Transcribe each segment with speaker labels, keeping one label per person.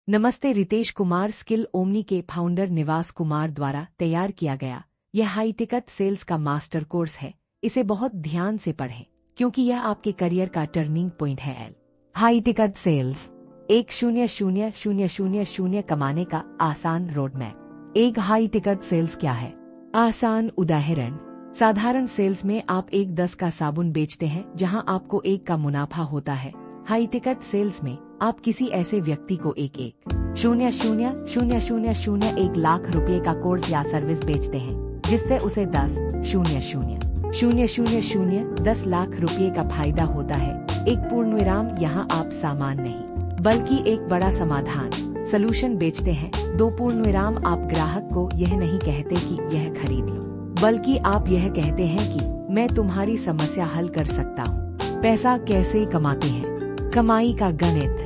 Speaker 1: नमस्ते। Ritesh Kumar skill omni के founder निवास कुमार द्वारा तैयार किया गया यह हाई टिकट सेल्स का मास्टर कोर्स है। इसे बहुत ध्यान से पढ़ें क्योंकि यह आपके करियर का टर्निंग पॉइंट है। हाई टिकट सेल्स 1,0,0,0,0 कमाने का आसान रोड मैप। एक हाई टिकट सेल्स क्या है? आसान उदाहरण, साधारण सेल्स में आप 1/10 का साबुन बेचते हैं जहां आपको 1 का मुनाफा होता है। हाई टिकट सेल्स में आप किसी ऐसे व्यक्ति को 1,0,0,0,0,1 लाख रुपए का कोर्स या सर्विस बेचते हैं जिससे उसे 10,000,000 लाख रुपए का फायदा होता है। एक पूर्ण विराम, यहाँ आप सामान नहीं बल्कि एक बड़ा समाधान सलूशन बेचते हैं। 2 पूर्ण विराम, आप ग्राहक को यह नहीं कहते कि यह खरीद लो बल्कि आप यह कहते हैं कि मैं तुम्हारी समस्या हल कर सकता हूँ। पैसा कैसे कमाते हैं? कमाई का गणित।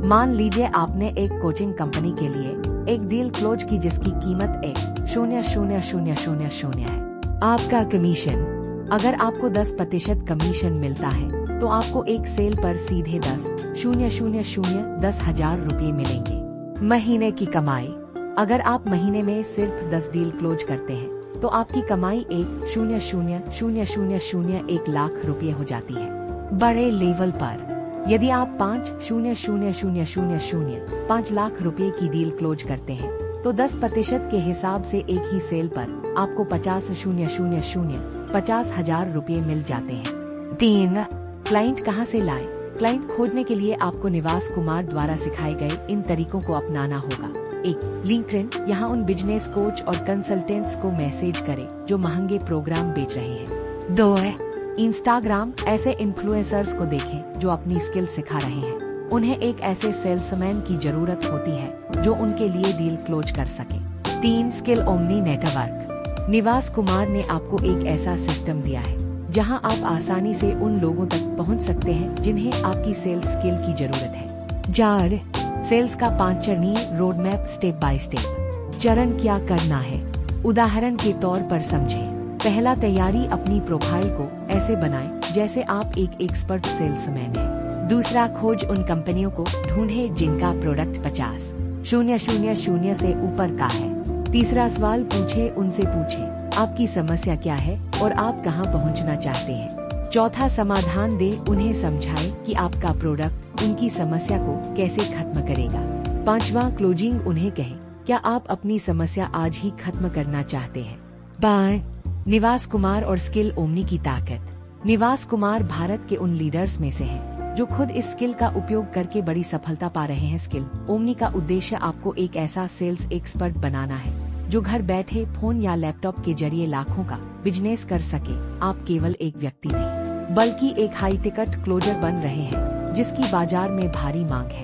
Speaker 1: मान लीजिए आपने एक कोचिंग कंपनी के लिए एक डील क्लोज की जिसकी कीमत 1,000,000 है। आपका कमीशन, अगर आपको 10% कमीशन मिलता है तो आपको एक सेल पर सीधे 10,000,000 रुपए मिलेंगे। महीने की कमाई, अगर आप महीने में सिर्फ 10 डील क्लोज करते हैं तो आपकी कमाई 1,000,000 लाख रुपए हो जाती है। बड़े लेवल पर, यदि आप 5,000,000 लाख रुपए की डील क्लोज करते हैं तो 10% के हिसाब से एक ही सेल पर आपको 50,000,000 रुपए मिल जाते हैं। 3. क्लाइंट कहां से लाएं? क्लाइंट खोजने के लिए आपको निवास कुमार द्वारा सिखाए गए इन तरीकों को अपनाना होगा। 1. लिंक्डइन, यहाँ उन बिजनेस कोच और कंसल्टेंट्स को मैसेज करें जो महंगे प्रोग्राम बेच रहे हैं। 2. इंस्टाग्राम, ऐसे इन्फ्लुएंसर्स को देखें जो अपनी स्किल सिखा रहे हैं। उन्हें एक ऐसे सेल्समैन की जरूरत होती है जो उनके लिए डील क्लोज कर सके। 3. स्किल ओमनी नेटवर्क, निवास कुमार ने आपको एक ऐसा सिस्टम दिया है जहां आप आसानी से उन लोगों तक पहुंच सकते हैं जिन्हें आपकी सेल्स स्किल की जरूरत है। 4. सेल्स का 5 चरणीय road map, step by step. चरण क्या करना है, उदाहरण के तौर पर समझें। पहला, तैयारी, अपनी प्रोफाइल को ऐसे बनाएं जैसे आप एक एक्सपर्ट सेल्समैन हैं। दूसरा, खोज, उन कंपनियों को ढूंढें जिनका प्रोडक्ट 50,000 से ऊपर का है। तीसरा, सवाल पूछे, उनसे पूछें आपकी समस्या क्या है और आप कहां पहुंचना चाहते हैं। चौथा, समाधान दे, उन्हें समझाएं कि आपका प्रोडक्ट उनकी समस्या को कैसे खत्म करेगा। 5वां, क्लोजिंग, उन्हें कहें क्या आप अपनी समस्या आज ही खत्म करना चाहते हैं। 5. निवास कुमार और स्किल ओमनी की ताकत। निवास कुमार भारत के उन लीडर्स में से हैं जो खुद इस स्किल का उपयोग करके बड़ी सफलता पा रहे हैं। स्किल ओमनी का उद्देश्य आपको एक ऐसा सेल्स एक्सपर्ट बनाना है जो घर बैठे फोन या लैपटॉप के जरिए लाखों का बिजनेस कर सके। आप केवल एक व्यक्ति नहीं बल्कि एक हाई टिकट क्लोजर बन रहे हैं जिसकी बाजार में भारी मांग है।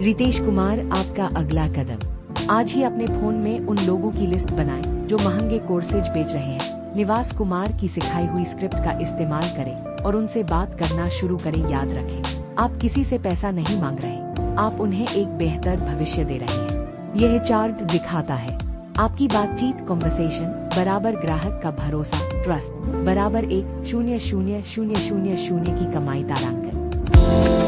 Speaker 1: रितेश कुमार, आपका अगला कदम, आज ही अपने फोन में उन लोगों की लिस्ट बनाएं जो महंगे कोर्सेज बेच रहे हैं। निवास कुमार की सिखाई हुई स्क्रिप्ट का इस्तेमाल करें और उनसे बात करना शुरू करें। याद रखें, आप किसी से पैसा नहीं मांग रहे, आप उन्हें एक बेहतर भविष्य दे रहे हैं। यह चार्ट दिखाता है आपकी बातचीत कॉन्वर्सेशन बराबर ग्राहक का भरोसा ट्रस्ट बराबर 1,0,0,0,0 की कमाई तारांकन।